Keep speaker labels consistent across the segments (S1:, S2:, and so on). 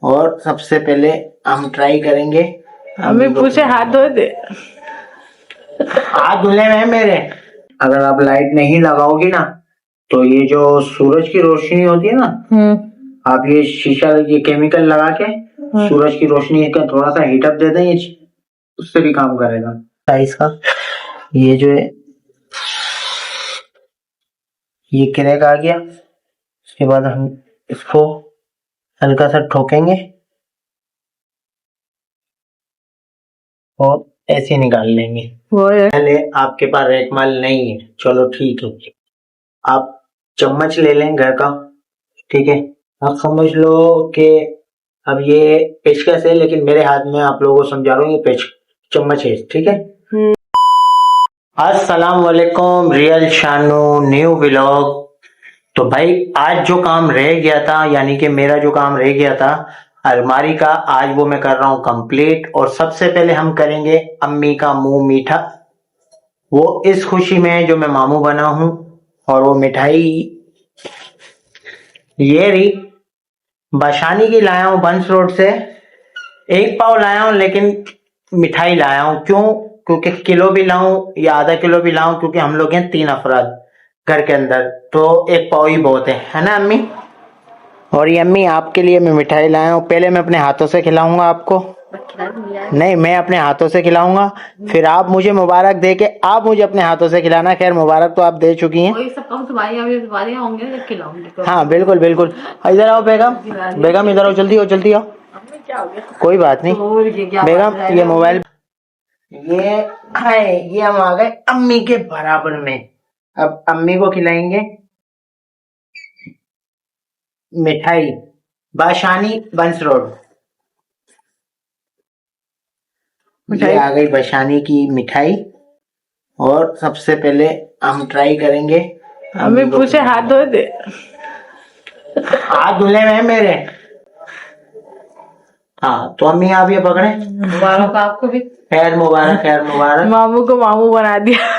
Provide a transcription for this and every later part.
S1: और सबसे पहले हम ट्राई करेंगे।
S2: अम्मी पूछे हाथ धो दे।
S1: हाथ धुले हैं मेरे। अगर आप लाइट नहीं लगाओगी ना तो ये जो सूरज की रोशनी होती है ना, आप ये शीशा ये केमिकल लगा के सूरज की रोशनी का थोड़ा सा हीटअप दे दें, ये उससे भी काम करेगा। साइज का ये जो है ये क्रैक आ गया। उसके बाद हम इसको हल्का सा ठोकेंगे और ऐसे निकाल लेंगे। पहले आपके पास रेकमाल नहीं है, चलो ठीक है, आप चम्मच ले लें घर का, ठीक है। आप समझ लो कि अब ये पेचकस है, लेकिन मेरे हाथ में आप लोगों को समझा रहा हूँ, ये पेच चम्मच है, ठीक है। अस्सलाम वालेकुम, रियल शानू न्यू व्लॉग। तो भाई आज जो काम रह गया था, यानी कि मेरा जो काम रह गया था अलमारी का, आज वो मैं कर रहा हूँ कंप्लीट। और सबसे पहले हम करेंगे अम्मी का मुंह मीठा, वो इस खुशी में जो मैं मामू बना हूँ। और वो मिठाई ये रही, बाशानी की लाया हूँ बंस रोड से। 1 पाव लाया हूँ, लेकिन मिठाई लाया हूँ। क्यों? क्योंकि किलो भी लाऊं या आधा किलो भी लाऊं, क्योंकि हम लोग हैं 3 अफराद घर के अंदर, तो 1 पाव ही बहुत है ना अम्मी। और ये अम्मी आपके लिए मैं मिठाई लाया हूँ। पहले मैं अपने हाथों से खिलाऊंगा आपको, नहीं मैं अपने हाथों से खिलाऊंगा, फिर आप मुझे मुबारक दे के आप मुझे अपने हाथों से खिलाना। खैर मुबारक तो आप दे चुकी हैं। हाँ बिल्कुल बिल्कुल। इधर आओ बेगम, बेगम इधर आओ, जल्दी आओ जल्दी आओ। कोई बात नहीं बेगम, ये मोबाइल ये है, ये हम आ गए अम्मी के बराबर में। अब अम्मी को खिलाएंगे मिठाई, बाशानी बंस रोड। ये आ गई बाशानी की मिठाई। और सबसे पहले हम ट्राई करेंगे।
S2: अम्मी पूछे हाथ धो दे।
S1: हाथ धुले हैं मेरे। हाँ तो अम्मी आप ये पकड़े।
S2: मुबारक आपको भी।
S1: खैर मुबारक, खैर मुबारक।
S2: मामू को मामू बना दिया।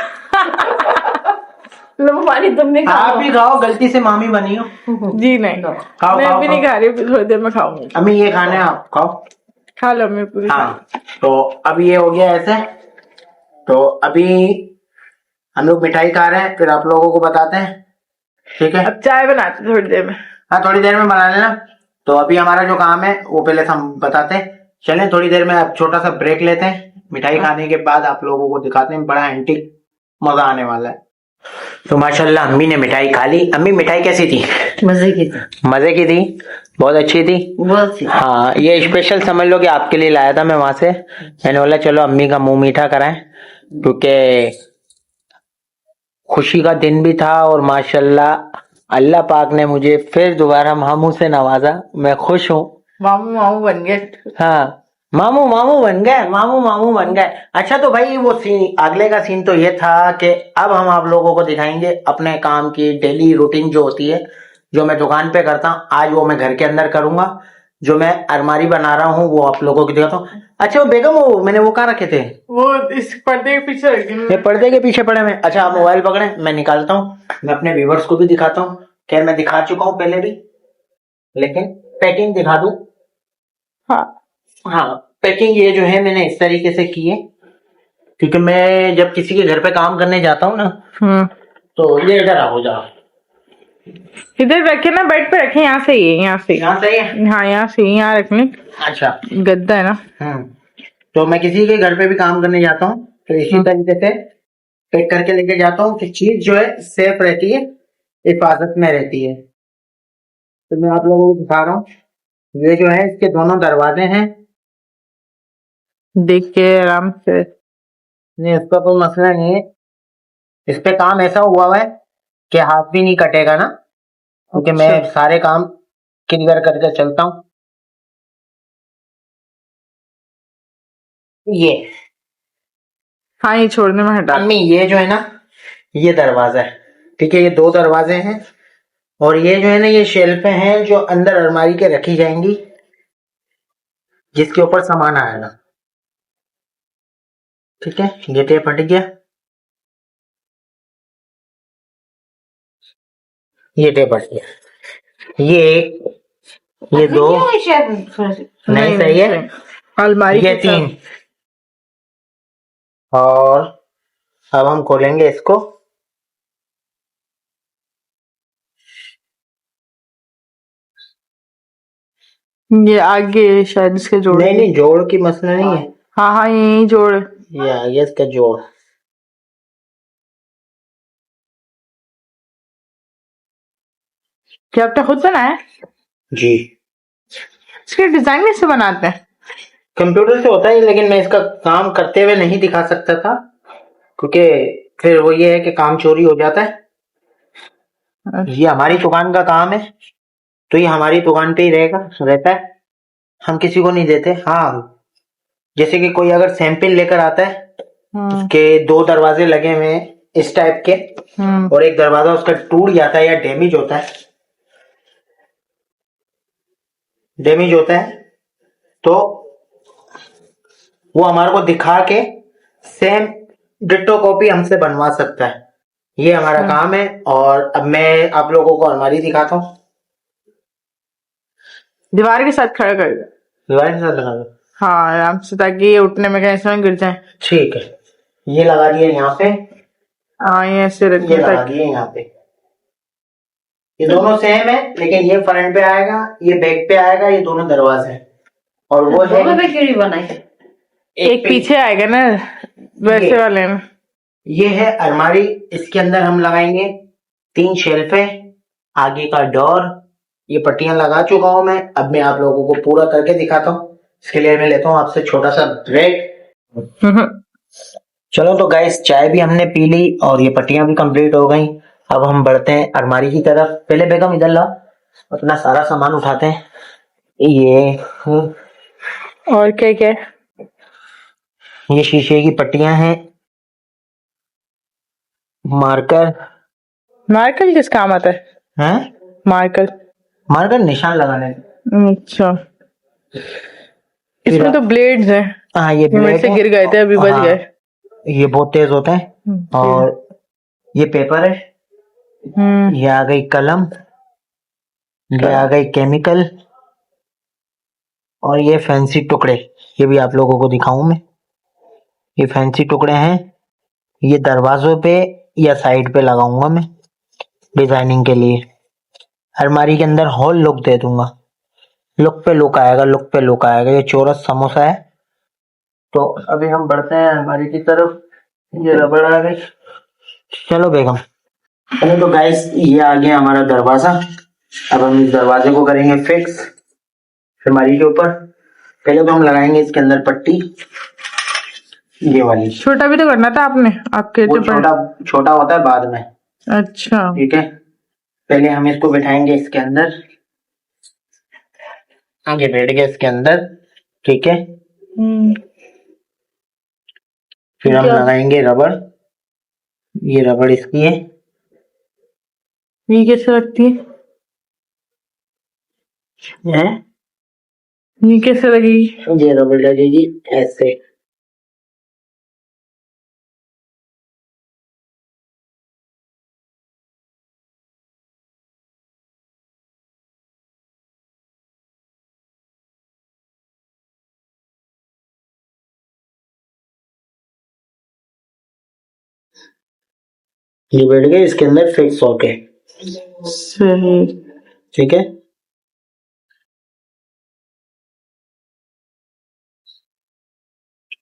S2: लो पानी तुमने खाओ।
S1: आप भी खाओ, गलती से मामी बनी हो।
S2: जी नहीं
S1: खाओ,
S2: मैं
S1: खाओ,
S2: भी
S1: खाओ।
S2: नहीं खा रही हूँ, थोड़ी देर में खाऊंगी।
S1: अम्मी ये खाने आप खाओ।
S2: खा लो अम्मी पूरी।
S1: हाँ तो अभी ये हो गया ऐसे। तो अभी हम लोग मिठाई खा रहे हैं, फिर आप लोगों को बताते हैं, ठीक है।
S2: अब चाय बनाते थोड़ी देर में।
S1: हाँ थोड़ी देर में बना लेना। तो अभी हमारा जो काम है वो पहले हम बताते हैं। चलें थोड़ी देर में अब छोटा सा ब्रेक लेते हैं, मिठाई खाने के बाद आप लोगों को दिखाते हैं, बड़ा एंटीक मजा आने वाला है। तो माशाल्लाह अम्मी ने मिठाई खा ली। अम्मी मिठाई कैसी थी?
S2: मजे की थी।
S1: मजे की थी, बहुत अच्छी थी,
S2: बहुत अच्छी।
S1: हाँ ये स्पेशल समझ लो कि आपके लिए लाया था मैं वहां से। मैंने बोला चलो अम्मी का मुंह मीठा कराएं, क्योंकि खुशी का दिन भी था। और माशाल्लाह अल्लाह पाक ने मुझे फिर दोबारा मामू से नवाजा, मैं खुश हूँ।
S2: मामू मामू बन गए।
S1: हाँ मामू मामू बन गए, मामू मामू बन गए। अच्छा तो भाई वो सीन, अगले का सीन तो ये था कि अब हम आप लोगों को दिखाएंगे अपने काम की डेली रूटीन जो होती है, जो मैं दुकान पे करता हूँ, आज वो मैं घर के अंदर करूंगा। जो मैं अलमारी बना रहा हूँ वो आप लोगों को दिखाता हूँ। अच्छा वो बेगम, वो मैंने वो कहाँ रखे थे?
S2: वो इस पर्दे के पीछे रख
S1: ये पर्दे के पीछे पड़े हैं। अच्छा आप मोबाइल पकड़े, मैं निकालता हूँ, मैं अपने व्यूवर्स को भी दिखाता हूँ। खैर मैं दिखा चुका हूँ पहले भी, लेकिन पैकिंग दिखा दूं। हाँ पैकिंग ये जो है मैंने इस तरीके से की है, क्योंकि मैं जब किसी के घर पे काम करने जाता हूँ ना, तो ये इधर आओ जाओ,
S2: इधर रखे ना, बेड पे रखे, यहाँ से ही है, यहाँ से।
S1: यहाँ सही है।
S2: हाँ यहाँ से, यहाँ रखने।
S1: अच्छा
S2: गद्दा है ना।
S1: तो मैं किसी के घर पे भी काम करने जाता हूँ तो इसी तरीके से पैक करके लेके जाता हूँ कि चीज जो है सेफ रहती है, हिफाजत में रहती है। तो मैं आप लोगों को दिखा रहा हूँ, ये जो है इसके दोनों दरवाजे हैं।
S2: देख के आराम से।
S1: नहीं इसका कोई मसला नहीं है, इस पे काम ऐसा हुआ है कि हाथ भी नहीं कटेगा ना, क्योंकि मैं सारे काम क्लियर करके चलता हूँ। ये
S2: हाँ ये छोड़ने में हटा।
S1: अम्मी ये जो है ना, ये दरवाजा है, ठीक है, ये 2 दरवाजे हैं। और ये जो है ना, ये शेल्फे हैं जो अंदर अलमारी के रखी जाएंगी, जिसके ऊपर सामान आएगा, ठीक है। ये टेप हट गया, ये टेप हट गया। ये ये दो,
S3: नहीं शायद
S1: नहीं सही है,
S2: अलमारी
S1: ये
S2: के
S1: तीन।
S2: साथ।
S1: और अब हम खोलेंगे इसको।
S2: ये आगे शायद इसके जोड़।
S1: नहीं नहीं, जोड़ की मसला नहीं है,
S2: हाँ हाँ यही जोड़।
S1: ये आगे इसका जोड़।
S2: क्या आपने खुद बनाया?
S1: जी,
S2: इसके डिजाइन कैसे बनाते हैं?
S1: कंप्यूटर से होता है, लेकिन मैं इसका काम करते हुए नहीं दिखा सकता था, क्योंकि फिर वो ये है कि काम चोरी हो जाता है। ये हमारी दुकान का काम है, तो ये हमारी दुकान पे ही रहता है, हम किसी को नहीं देते। हाँ, जैसे कि कोई अगर सैंपल लेकर आता है, उसके दो दरवाजे लगे हुए हैं इस टाइप के, और एक दरवाजा उसका टूट जाता है या डैमेज होता है, तो वो हमारे को दिखा के सेम डिट्टो कॉपी हमसे बनवा सकता है। ये हमारा काम है। और अब मैं आप लोगों को अलमारी दिखाता हूँ।
S2: दीवार के साथ खड़ा कर दो।
S1: दीवार के साथ लगा दो,
S2: हाँ आराम से, ताकि ये उठने में कहीं से गिर जाए।
S1: ठीक है। ये लगा दिए यहाँ पे,
S2: हाँ ये ऐसे रख
S1: ये
S2: दो
S1: लगा
S2: ताकि।
S1: दिए यहाँ पे। ये दोनों सेम है, लेकिन ये फ्रंट पे आएगा, ये बैक पे आएगा, ये दोनों दरवाजे हैं। और वो है
S3: दोनों पे क्यों नहीं बनाई?
S2: एक पीछे आएगा ना वैसे वाले में।
S1: ये है अलमारी, इसके अंदर हम लगाएंगे 3 शेल्फ है, आगे का डोर। ये पट्टियां लगा चुका हूं मैं, अब मैं आप लोगों को पूरा करके दिखाता हूँ। इसके लिए मैं लेता हूँ आपसे छोटा सा ब्रेक। चलो तो गाइस, चाय भी हमने पी ली और ये पट्टियां भी कंप्लीट हो गई। अब हम बढ़ते हैं अलमारी की तरफ। पहले बेगम इधर लाओ, अपना सारा सामान उठाते हैं। ये
S2: और क्या क्या?
S1: ये शीशे की पट्टियां हैं, मार्कर।
S2: मार्कर किस काम आता है?
S1: हैं? मार्कर निशान लगाने।
S2: अच्छा, इसमें तो ब्लेड्स हैं।
S1: हाँ, ये
S2: मेरे
S1: ब्लेड
S2: से
S1: है।
S2: गिर गए थे, अभी बच
S1: हाँ,
S2: गए।
S1: ये बहुत तेज होता है। और ये पेपर है, ये आ गई कलम, ये आ गई केमिकल, और ये फैंसी टुकड़े। ये भी आप लोगों को दिखाऊं मैं। ये फैंसी टुकड़े हैं, ये दरवाजों पे या साइड पे लगाऊंगा मैं डिजाइनिंग के लिए। अलमारी के अंदर होल लुक दे दूंगा, लुक पे लुक आएगा। ये चौरस समोसा है। तो अभी हम बढ़ते हैं अलमारी की तरफ। ये रबड़ आ गई। चलो बेगम। चलो तो गाइस, ये आ गया हमारा दरवाजा। अब हम इस दरवाजे को करेंगे फिक्स अलमारी के ऊपर। पहले तो हम लगाएंगे इसके अंदर पट्टी, ये वाली।
S2: छोटा भी तो करना था आपने, आपके
S1: वो छोटा होता है बाद में।
S2: अच्छा
S1: ठीक है, पहले हम इसको बिठाएंगे इसके अंदर, आगे बैठ गए इसके अंदर। ठीक है, फिर हम लगाएंगे रबड़। ये रबड़ इसकी है।
S2: ये कैसे लगती है? ये कैसे लगेगी?
S1: ये रबड़ लगेगी ऐसे। ये बैठ गए इसके अंदर फिक्स होके।
S2: सही।
S1: ठीक है,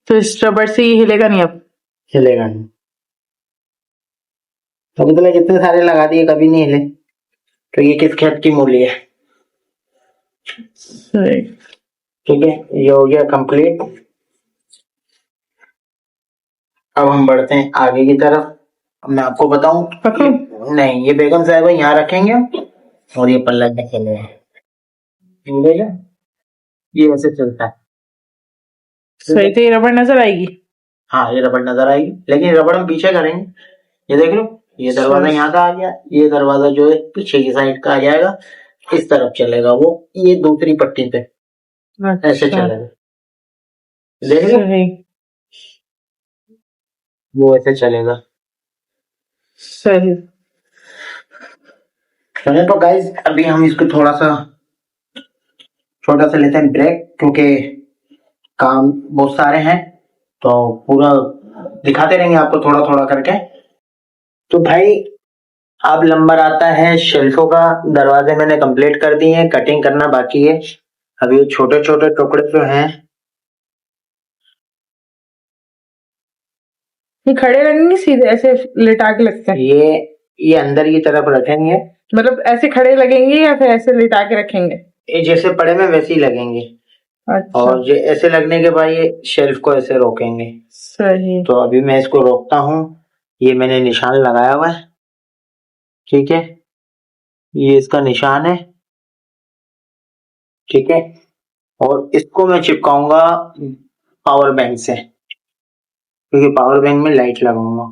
S2: तो इस रबड़ से ये हिलेगा नहीं अब?
S1: हिलेगा नहीं। अभी तो मैं कितने सारे लगा दिए, कभी नहीं हिले। तो ये किस खेत की मूली है।
S2: सही।
S1: ठीक है, ये हो गया कंप्लीट। अब हम बढ़ते हैं आगे की तरफ। अब मैं आपको बताऊं, नहीं, ये बेगम साहब यहाँ रखेंगे और ये पल्ला रखेंगे। ये ऐसे चलता है।
S2: सही, तो ये रबड़ नजर आएगी।
S1: हाँ, ये रबड़ नजर आएगी, लेकिन रबड़ हम पीछे करेंगे। ये देख लो, ये दरवाजा यहाँ का आ गया, ये दरवाजा जो है पीछे की साइड का आ जाएगा, इस तरफ चलेगा वो, ये दूसरी पट्टी पे ऐसे चलेगा। देख लो, वो ऐसे चलेगा।
S2: सही।
S1: चले तो गाइस, अभी हम इसको थोड़ा सा छोटा सा लेते हैं ब्रेक, क्योंकि काम बहुत सारे हैं तो पूरा दिखाते रहेंगे आपको थोड़ा थोड़ा करके। तो भाई अब नंबर आता है शेल्फों का। दरवाजे मैंने कंप्लीट कर दिए हैं, कटिंग करना बाकी है। अब ये छोटे छोटे टुकड़े जो हैं
S2: ये खड़े लगेंगे सीधे ऐसे लिटा के लगते हैं?
S1: ये अंदर की तरफ रखेंगे।
S2: मतलब ऐसे खड़े लगेंगे या फिर ऐसे लिटा के रखेंगे?
S1: ये जैसे पड़े में वैसे ही लगेंगे।
S2: अच्छा
S1: और ये ऐसे लगने के बाद ये शेल्फ को ऐसे रोकेंगे।
S2: सही।
S1: तो अभी मैं इसको रोकता हूँ। ये मैंने निशान लगाया हुआ है, ठीक है, ये इसका निशान है, ठीक है। और इसको मैं चिपकाऊंगा पावर बैंक से, क्योंकि पावर बैंक में लाइट लगाऊंगा।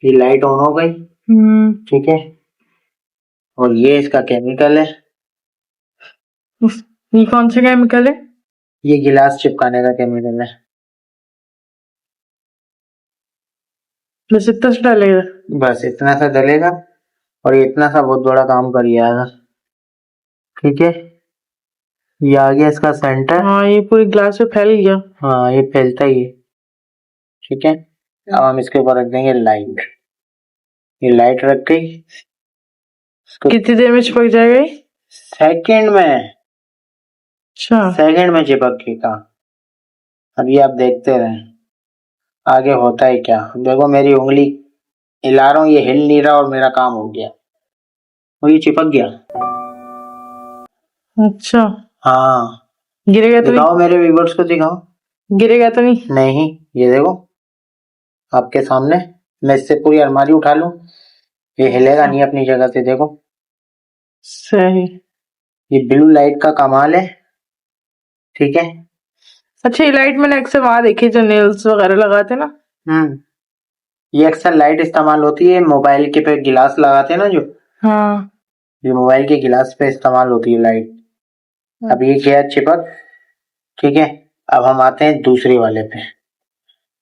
S1: ये लाइट ऑन हो गई, ठीक है। और ये इसका केमिकल है।
S2: ये कौन सा केमिकल है?
S1: ये गिलास चिपकाने का केमिकल है।
S2: बस इतना सा डालेगा?
S1: बस इतना सा डलेगा और ये इतना सा बहुत बड़ा काम कर जाएगा, ठीक है। ये आ गया इसका सेंटर।
S2: हाँ ये पूरी ग्लास में फैल गया।
S1: हाँ ये फैलता ही है, ठीक है। अब हम इसके ऊपर रख देंगे लाइट। ये लाइट रख गई।
S2: कितनी देर में चिपक जाएगा ये?
S1: सेकंड में,
S2: अच्छा
S1: सेकंड में चिपक गया। अभी आप देखते रहें आगे होता है क्या। देखो मेरी उंगली हिला रहा हूँ, ये हिल नहीं रहा और मेरा काम हो गया और ये चिपक गया।
S2: अच्छा
S1: हाँ
S2: गिरेगा तो
S1: दिखाओ, मेरे व्यूअर्स को दिखाओ।
S2: नहीं? गिरेगा तो नहीं?
S1: नहीं, ये देखो आपके सामने। मैं इससे पूरी अलमारी उठा लूं, ये हिलेगा नहीं अपनी जगह से। देखो
S2: सही।
S1: ये ब्लू लाइट का कमाल है, ठीक है।
S2: अच्छा ये लाइट मैंने अक्सर वहां देखी जो नेल्स वगैरह लगाते हैं ना।
S1: ये अक्सर लाइट इस्तेमाल होती है मोबाइल के पे गिलास लगाते हैं ना जो,
S2: हाँ
S1: ये मोबाइल के गिलास पे इस्तेमाल होती है लाइट। अब ये क्या है, चिपक, ठीक है। अब हम आते हैं दूसरे वाले पे।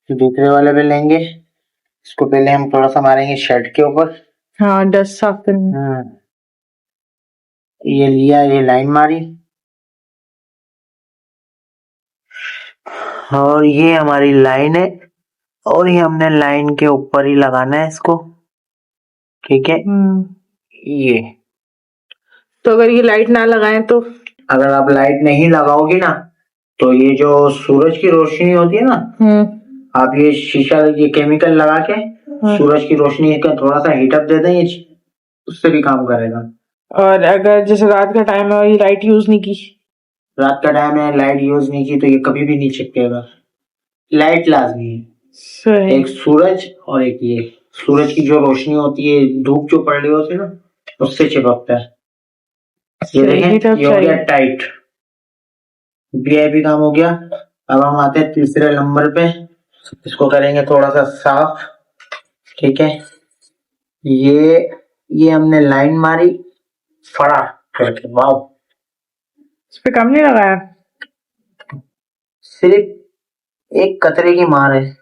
S1: दूसरे वाले पे लेंगे इसको, पहले हम थोड़ा सा मारेंगे शर्ट के ऊपर।
S2: हाँ डस्ट साफ करना।
S1: ये लिया, ये लाइन मारी और ये हमारी लाइन है और ये हमने लाइन के ऊपर ही लगाना है इसको, ठीक है। ये
S2: तो अगर ये लाइट ना लगाएं तो?
S1: अगर आप लाइट नहीं लगाओगी ना तो ये जो सूरज की रोशनी होती है ना, आप ये शीशा, ये केमिकल लगा के सूरज की रोशनी का थोड़ा सा हीटअप दे दें, ये उससे भी काम करेगा।
S2: और अगर जैसे रात का टाइम है और ये लाइट यूज नहीं की?
S1: रात का टाइम है, लाइट यूज नहीं की तो ये कभी भी नहीं चिपकेगा। लाइट लाजमी है,
S2: सही।
S1: एक सूरज और एक ये सूरज की जो रोशनी होती है, धूप जो पड़ रही होती है ना, उससे चिपकता है। ये देखें, ये हो गया टाइट, वीआईपी काम हो गया। अब हम आते हैं तीसरे नंबर पे, इसको करेंगे थोड़ा सा साफ, ठीक है। ये हमने लाइन मारी फड़ा करके, वाव।
S2: इस पे कम नहीं लगाया?
S1: सिर्फ एक कतरे की मार है,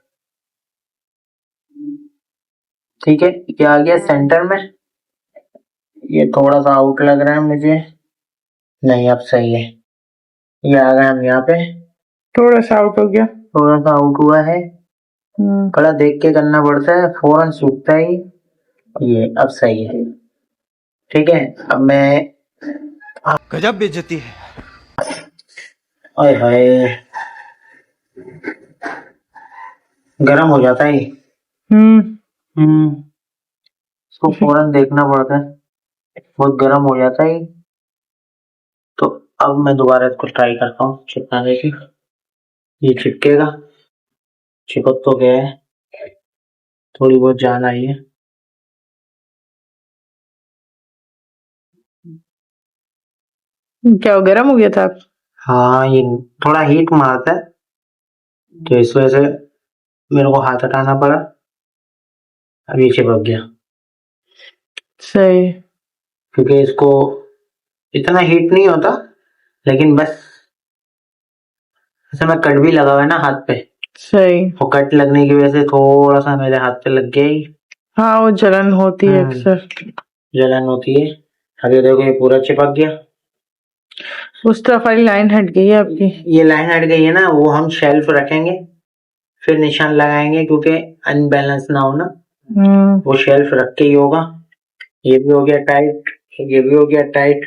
S1: ठीक है। ये आ गया सेंटर में। ये थोड़ा सा आउट लग रहा है मुझे, नहीं अब सही है। ये आ गए हम यहाँ पे,
S2: थोड़ा सा आउट हो गया।
S1: थोड़ा सा आउट हुआ है, बड़ा देख के करना पड़ता है, फौरन सूखता ही। ये अब सही है, ठीक है। अब मैं,
S4: गजब बेइज्जती है।
S1: ओए हाय, गरम हो जाता है। इसको फौरन देखना पड़ता है, बहुत गरम हो जाता है। तो अब मैं दोबारा इसको ट्राई करता हूँ चिपकाने की। ये चिपकेगा, चिपक तो गया है, थोड़ी बहुत जान आई है।
S2: क्या गरम हो गया था?
S1: हाँ ये थोड़ा हीट मारता है तो इस वजह से मेरे को हाथ हटाना पड़ा। अब ये चिपक गया,
S2: सही।
S1: क्योंकि इसको इतना हीट नहीं होता, लेकिन बस ऐसे मैं कट भी लगा हुआ है ना हाथ पे,
S2: सही।
S1: वो कट लगने की वजह से थोड़ा सा मेरे हाथ पे लग गया ही।
S2: हाँ वो जलन होती है अक्सर।
S1: जलन होती है। अभी देखो ये पूरा चिपक गया।
S2: उस तरफ वाली लाइन हट गई है आपकी।
S1: ये लाइन हट गई है ना, वो हम शेल्फ रखेंगे, फिर निशान लगाएंगे क्योंकि अनबैलेंस ना हो ना, वो शेल्फ रख के ही होगा। ये भी हो गया टाइट, ये भी हो गया टाइट,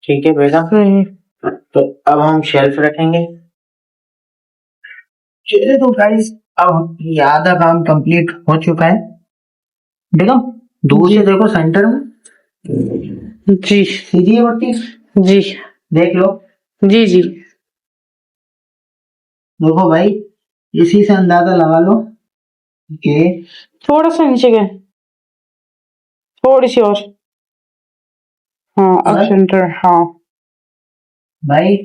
S1: ठीक है बेगम।
S2: सही।
S1: तो अब हम शेल्फ रखेंगे। चलिए तो गाइस, अब ये आधा काम कंप्लीट हो चुका है। बेगम दूर से देखो, सेंटर में
S2: जी
S1: सीधी है बत्ती,
S2: जी
S1: देख लो।
S2: जी जी।
S1: देखो भाई, इसी से अंदाजा लगा लो कि
S2: थोड़ा सा नीचे गए, थोड़ी सी और। हाँ अब
S1: हाँ?
S2: सेंटर। हाँ
S1: भाई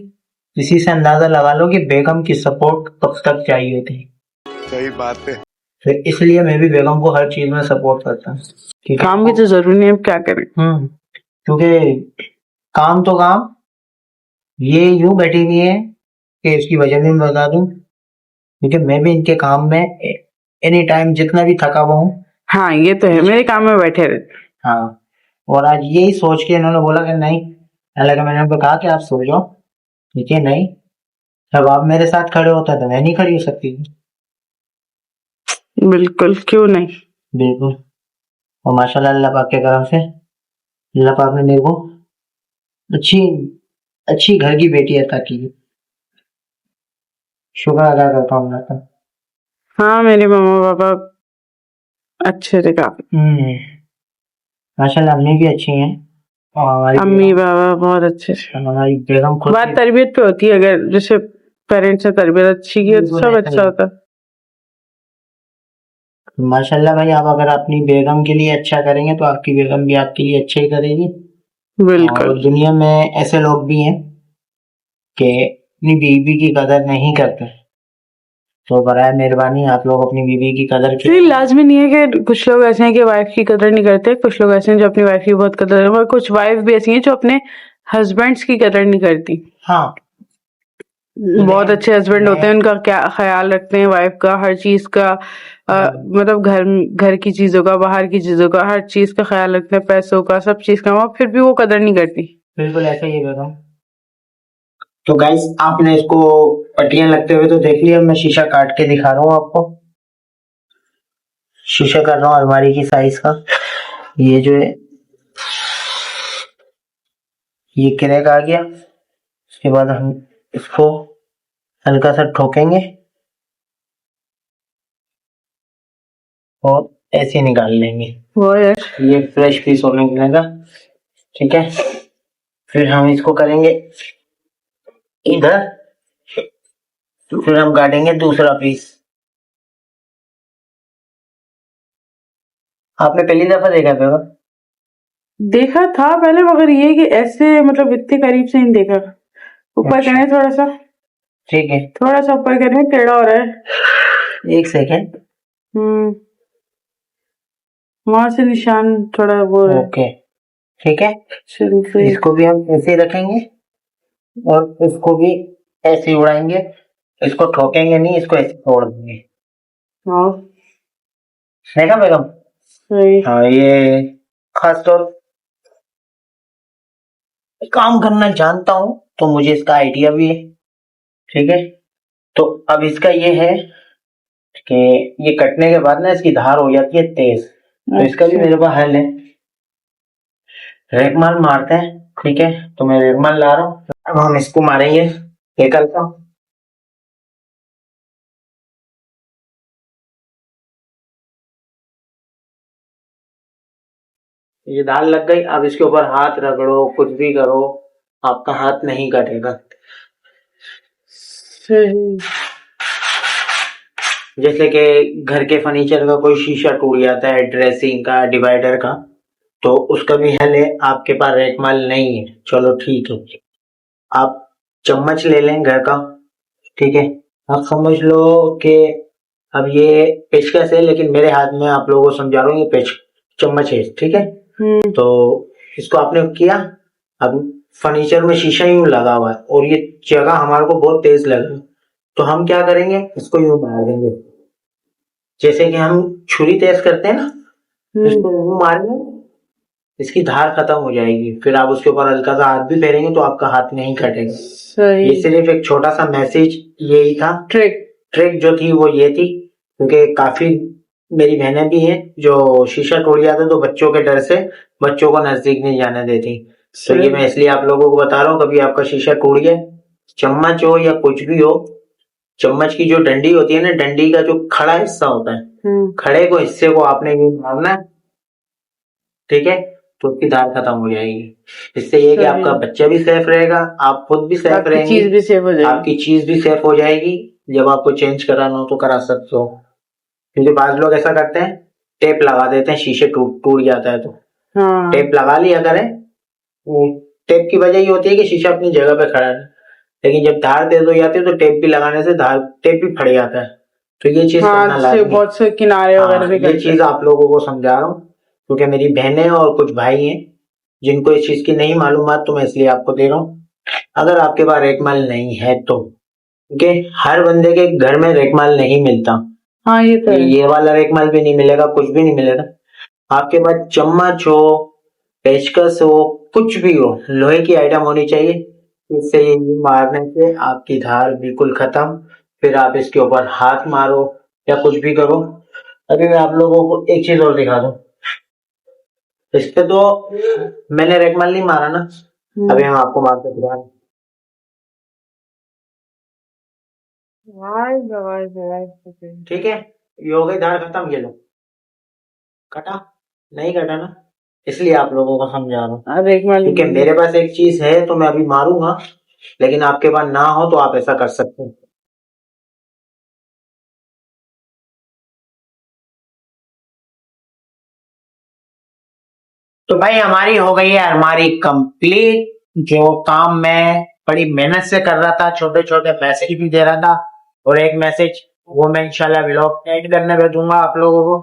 S1: इसी से अंदाजा लगा लो कि बेगम की सपोर्ट कब तक चाहिए थी।
S4: सही बात है।
S1: फिर इसलिए मैं भी बेगम को हर चीज में सपोर्ट करता हूँ, ठीक है।
S2: काम भी तो जरूरी है, अब क्या करें।
S1: क्योंकि काम तो काम, ये यूं बैठी हुई है कि इसकी वजह भी मैं बता दूं, क्योंकि मैं भी इनके काम में एनी टाइम जितना भी थका हुआ हूँ।
S2: हाँ ये तो है, मेरे काम में बैठे रहते।
S1: हाँ, और आज यही सोच के इन्होंने बोला कि नहीं, हालांकि मैंने उनको कहा कि आप सो जाओ, ठीक है, नहीं, जब आप मेरे साथ खड़े होते तो मैं नहीं खड़ी हो सकती थी।
S2: बिल्कुल, क्यों नहीं।
S1: बिल्कुल। और माशाल्लाह अल्लाह पाक के करम से अल्लाह पाक ने मेरे को अच्छी अच्छी घर की बेटी अता की है। शुक्र अदा करता हूँ अल्लाह का।
S2: हाँ मेरे मम्मा पापा अच्छे थे काफी।
S1: माशाल्लाह अम्मी भी अच्छी हैं, और हमारी
S2: अम्मी बाबा बहुत अच्छे थे।
S1: हमारी बेगम खुद
S2: बात तरबियत पे होती है, अगर जैसे पेरेंट्स ने तरबियत अच्छी की है तो सब अच्छा होता है।
S1: माशाल्लाह भाई, आप अगर अपनी बेगम के लिए अच्छा करेंगे तो आपकी बेगम भी आपके लिए अच्छा ही करेगी।
S2: बिल्कुल।
S1: और दुनिया में ऐसे लोग भी हैं कि अपनी बीवी की कदर नहीं करते, तो बराए मेहरबानी आप लोग अपनी बीवी की कदर
S2: फिर लाजमी नहीं है कि कुछ लोग ऐसे हैं कि वाइफ की कदर नहीं करते, कुछ लोग ऐसे हैं जो अपनी वाइफ की बहुत कदर करते हैं, और कुछ वाइफ भी ऐसी हैं जो अपने हस्बैंड्स की कदर नहीं करती।
S1: हाँ,
S2: बहुत अच्छे हस्बैंड होते हैं, उनका क्या ख्याल रखते हैं वाइफ का, हर चीज का मतलब घर की चीजों का, बाहर की चीजों का, हर चीज का ख्याल रखते हैं, पैसों का, सब चीज का, फिर भी वो कदर नहीं करती।
S1: बिल्कुल ऐसा ही है बेगम। तो गाइस, आपने इसको पट्टियां लगते हुए तो देख लिया, मैं शीशा काट के दिखा रहा हूँ आपको। शीशा कर रहा हूँ अलमारी की साइज का। ये जो है, ये क्रैक आ गया। उसके बाद हम इसको हल्का सा ठोकेंगे और ऐसे निकाल लेंगे।
S2: वो यार
S1: ये फ्रेश पीस होने लगेगा, ठीक है। फिर हम इसको करेंगे इधर, फिर हम काटेंगे दूसरा पीस। आपने पहली दफा देखा था?
S2: देखा था पहले, मगर ये कि ऐसे मतलब इतने करीब से नहीं देखा। ऊपर
S1: अच्छा।
S2: करें थोड़ा सा,
S1: ठीक है,
S2: थोड़ा सा ऊपर करें, टेढ़ा हो रहा है।
S1: एक सेकेंड।
S2: वहां से निशान थोड़ा वो है।
S1: ओके, ठीक है।
S2: शुरू से
S1: इसको भी हम ऐसे ही रखेंगे और इसको भी ऐसे ही उड़ाएंगे। इसको ठोकेंगे नहीं, इसको ऐसे तोड़ देंगे।
S2: हाँ
S1: देखा बेगम?
S2: सही।
S1: हाँ, ये खास तौर काम करना जानता हूँ तो मुझे इसका आइडिया भी है, ठीक है। तो अब इसका ये है कि ये कटने के बाद ना इसकी धार हो जाती है तेज, तो इसका भी मेरे पास हल है। रेगमाल मारते हैं, ठीक है। तो मैं रेगमाल ला रहा हूँ, अब हम इसको मारेंगे एकल का। ये दाल लग गई, अब इसके ऊपर हाथ रगड़ो, कुछ भी करो, आपका हाथ नहीं कटेगा।
S2: सही।
S1: जैसे कि घर के फर्नीचर का कोई शीशा टूट जाता है, ड्रेसिंग का, डिवाइडर का, तो उसका भी हल है। आपके पास रेगमाल नहीं है, चलो ठीक है, आप चम्मच ले लें घर का, ठीक है। आप समझ लो कि अब ये पेचकस है, लेकिन मेरे हाथ में आप लोगों को समझा रहा हूँ, ये पेच चम्मच है, ठीक है। तो इसको आपने किया, अब फर्नीचर में शीशा यूं लगा हुआ है और ये जगह हमारे को बहुत तेज लगे, तो हम क्या करेंगे, इसको यूं मार देंगे, जैसे कि हम छुरी तेज करते हैं ना, इसको यूं मारेंगे इसकी धार खत्म हो जाएगी, फिर आप उसके ऊपर हल्का सा हाथ भी फेरेंगे तो आपका हाथ नहीं कटेगा।
S2: सही।
S1: ये सिर्फ एक छोटा सा मैसेज यही था।
S2: ट्रिक
S1: जो थी वो ये थी, क्योंकि काफी मेरी बहनें भी हैं जो शीशा टूट जाता तो बच्चों के डर से बच्चों को नजदीक नहीं जाने देती। तो ये मैं इसलिए आप लोगों को बता रहा हूँ, कभी आपका शीशा टूट गया, चम्मच हो या कुछ भी हो, चम्मच की जो डंडी होती है ना, डंडी का जो खड़ा हिस्सा होता है, खड़े को हिस्से को आपने यूं मारना है, ठीक है, तो उसकी धार खत्म हो जाएगी। इससे ये कि आपका बच्चा भी सेफ रहेगा, आप खुद भी सेफ रहेंगे,
S2: चीज भी सेफ हो जाएगी,
S1: आपकी चीज भी सेफ हो जाएगी। जब आपको चेंज कराना हो तो करा सकते हो, क्योंकि बाज लोग ऐसा करते हैं, टेप लगा देते हैं, शीशे टूट जाता है तो टेप लगा लिया करें। वो टेप की वजह ये होती है कि शीशा अपनी जगह पे खड़ा है, लेकिन जब धार तेज हो जाती है तो टेप भी लगाने से टेप भी फट जाता है। तो ये चीज करना लाजमी।
S2: बहुत से किनारे वगैरह भी
S1: ये चीज आप लोगों को समझा रहा हूँ, क्योंकि मेरी बहनें और कुछ भाई हैं जिनको इस चीज की नहीं मालूमात, तो मैं इसलिए आपको दे रहा हूँ। अगर आपके पास रेकमाल नहीं है तो, क्योंकि हर बंदे के घर में रेकमाल नहीं मिलता।
S2: हाँ ये तो
S1: ये वाला रेकमाल भी नहीं मिलेगा, कुछ भी नहीं मिलेगा। आपके पास चम्मच हो, पेचकस हो, कुछ भी हो, लोहे की आइटम होनी चाहिए। इससे ये मारने से आपकी धार बिल्कुल खत्म। फिर आप इसके ऊपर हाथ मारो या कुछ भी करो। अभी मैं आप लोगों को एक चीज और दिखा दूं। इस पे तो मैंने रेकमाल नहीं मारा ना, अभी हम आपको मार के दिखा रहे हैं। ठीक है, ये हो गई धार खत्म। ये लो, कटा नहीं कटा ना, इसलिए आप लोगों को समझा रहा हूँ, क्योंकि मेरे पास एक चीज है तो मैं अभी मारूंगा, लेकिन आपके पास ना हो तो आप ऐसा कर सकते हैं। तो भाई हमारी हो गई है अलमारी कंप्लीट। जो काम मैं बड़ी मेहनत से कर रहा था, छोटे छोटे मैसेज भी दे रहा था, और एक मैसेज वो मैं इंशाल्लाह व्लॉग एड करने पे दूंगा आप लोगों को।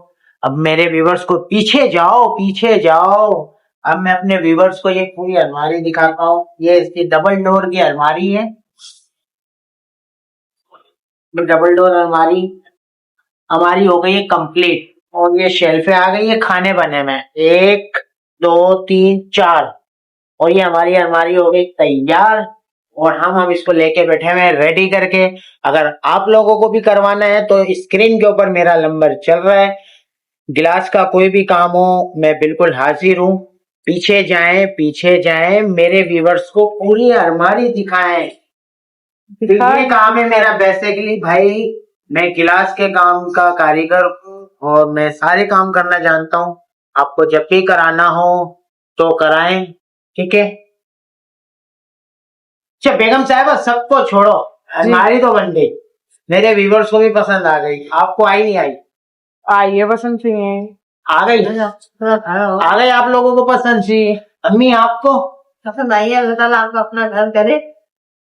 S1: अब मेरे व्यूवर्स को पीछे जाओ। अब मैं अपने व्यूवर्स को ये पूरी अलमारी दिखाता हूँ। ये इसकी डबल डोर की अलमारी है। डबल डोर अलमारी हमारी हो गई है कंप्लीट, और ये शेल्फे आ गई है खाने बने में, 1 2 3 4, और ये हमारी अलमारी हो गई तैयार। और हम इसको लेके बैठे हुए हैं रेडी करके। अगर आप लोगों को भी करवाना है तो स्क्रीन के ऊपर मेरा नंबर चल रहा है। गिलास का कोई भी काम हो मैं बिल्कुल हाजिर हूँ। पीछे जाएं, मेरे व्यूवर्स को पूरी अलमारी दिखाएं। ये काम है मेरा बेसिकली भाई। मैं गिलास के काम का कारीगर हूँ और मैं सारे काम करना जानता हूँ। आपको जब भी कराना हो तो कराएं, ठीक है। अच्छा बेगम साहब, सबको छोड़ो, अलमारी तो बन गई, मेरे व्यूवर्स को भी पसंद आ गई। आपको आई नहीं आई?
S2: आई है, पसंद सी है,
S1: आ गई आप लोगों को पसंद सी। अम्मी आपको
S3: पसंद आई है? अल्लाह ताला आपको अपना घर करे,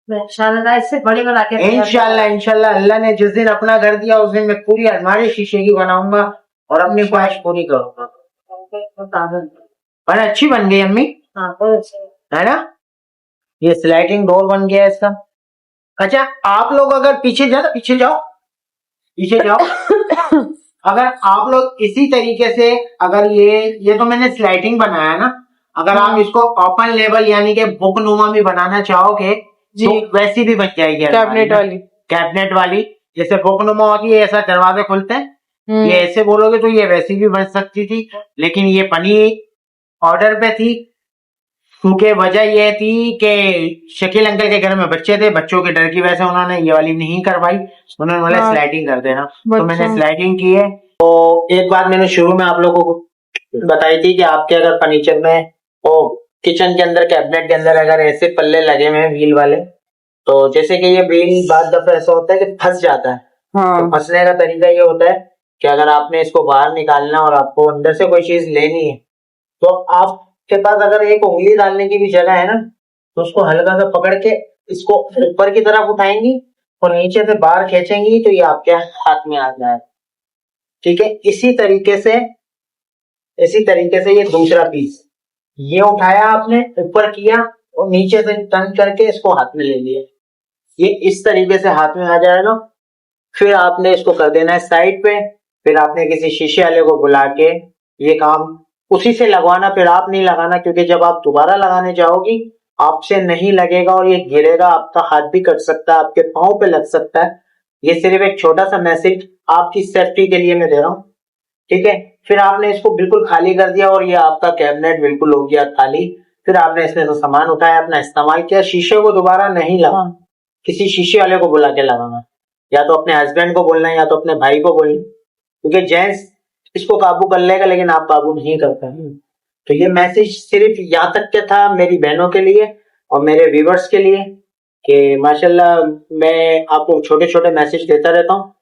S3: इंशाल्लाह इससे बड़ी बना के
S1: इंशाल्लाह अल्लाह ने जिस दिन अपना घर दिया उस दिन मैं पूरी अलमारी शीशे की बनाऊंगा और अपनी ख्वाहिश पूरी करूंगा। पर अच्छी बन गई अम्मी, है ना। ये स्लाइडिंग डोर बन गया इसका। अच्छा आप लोग अगर पीछे जाओ अगर आप लोग इसी तरीके से, अगर ये तो मैंने स्लाइडिंग बनाया ना, अगर आप इसको ओपन लेवल यानी कि बुक नुमा भी बनाना चाहोगे तो वैसी भी बन जाएगी। कैबिनेट वाली जैसे बुक नुमा होगी, ऐसा दरवाजे खुलते हैं, ये ऐसे बोलोगे तो ये वैसी भी बन सकती थी, लेकिन ये बनी ऑर्डर पे थी। क्योंकि वजह ये थी कि शकील अंकल के घर में बच्चे थे, बच्चों के डर की वजह से उन्होंने ये वाली नहीं करवाई, उन्होंने बोला स्लाइडिंग कर देना, तो मैंने स्लाइडिंग की है। तो एक बात मैंने शुरू में आप लोगों को बताई थी कि आपके अगर फर्नीचर में किचन के अंदर कैबिनेट के अंदर अगर ऐसे पल्ले लगे हुए हैं व्हील वाले, तो जैसे कि ये व्हील बाद दफा ऐसा होता है कि फंस जाता है। तो फंसने का तरीका ये होता है कि अगर आपने इसको बाहर निकालना और आपको अंदर से कोई चीज लेनी है, तो आपके पास अगर एक उंगली डालने की भी जगह है ना, तो उसको हल्का सा पकड़ के इसको ऊपर की तरफ उठाएंगी और नीचे से बाहर खींचेंगी तो ये आपके हाथ में आ जाए, ठीक है। इसी तरीके से ये दूसरा पीस ये उठाया आपने, ऊपर किया और नीचे से टर्न करके इसको हाथ में ले लिया, ये इस तरीके से हाथ में आ जाएगा। फिर आपने इसको कर देना है साइड पे, फिर आपने किसी शीशे वाले को बुला के ये काम उसी से लगवाना, फिर आप नहीं लगाना, क्योंकि जब आप दोबारा लगाने जाओगी आपसे नहीं लगेगा और ये गिरेगा, आपका हाथ भी कट सकता है, आपके पाँव पे लग सकता है। ये सिर्फ एक छोटा सा मैसेज आपकी सेफ्टी के लिए मैं दे रहा हूँ, ठीक है। फिर आपने इसको बिल्कुल खाली कर दिया और ये आपका कैबिनेट बिल्कुल हो गया खाली। फिर आपने इसमें से सामान उठाया, अपना इस्तेमाल किया। शीशे को दोबारा नहीं लगाना, किसी शीशे वाले को बुला के लगाना, या तो अपने हस्बैंड को बोलना है या तो अपने भाई को बोलना, क्योंकि जेंट्स इसको काबू कर लेगा लेकिन आप काबू नहीं कर पाएंगे। तो ये मैसेज सिर्फ यहाँ तक के था मेरी बहनों के लिए और मेरे व्यूवर्स के लिए कि माशाल्लाह मैं आपको छोटे छोटे मैसेज देता रहता हूँ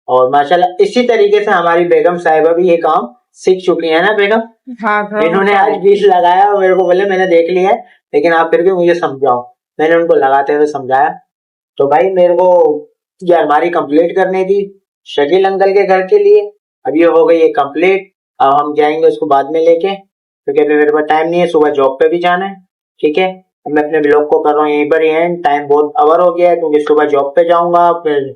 S1: और माशाल्लाह इसी तरीके से हमारी बेगम साहिबा भी ये काम सीख चुकी है ना बेगम।
S2: हाँ
S1: इन्होंने आज 20 लगाया और मेरे को बोले मैंने देख लिया है लेकिन आप फिर भी मुझे समझाओ। मैंने उनको लगाते हुए समझाया। तो भाई मेरे को ये अलमारी कंप्लीट करनी थी शकील अंकल के घर के लिए। अब ये हो गई है कंप्लीट। अब हम जाएंगे उसको बाद में लेके, क्योंकि अभी मेरे पास टाइम नहीं है, सुबह जॉब पे भी जाना है, ठीक है। मैं अपने ब्लॉग को कर रहा हूँ यहीं पर ही है, टाइम बहुत ओवर हो गया है क्योंकि सुबह जॉब पे जाऊंगा, फिर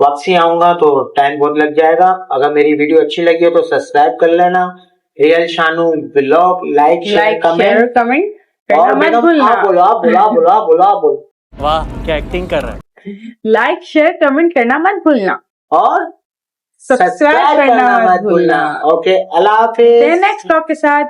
S1: वापसी आऊंगा तो टाइम बहुत लग जाएगा। अगर मेरी वीडियो अच्छी लगी हो तो सब्सक्राइब कर लेना। Real Shanu blog like share comment
S2: comment
S1: और
S2: मत
S1: बेगम
S2: भूलना।
S1: आप बोलो आप बोलो आप बोलो आप बोलो आप बोलो।
S4: वाह क्या एक्टिंग कर रहा है।
S2: लाइक शेयर कमेंट करना मत भूलना
S1: और
S2: सब्सक्राइब करना मत भूलना।
S1: ओके अल्लाह हाफिज।
S2: नेक्स्ट ब्लॉग के साथ।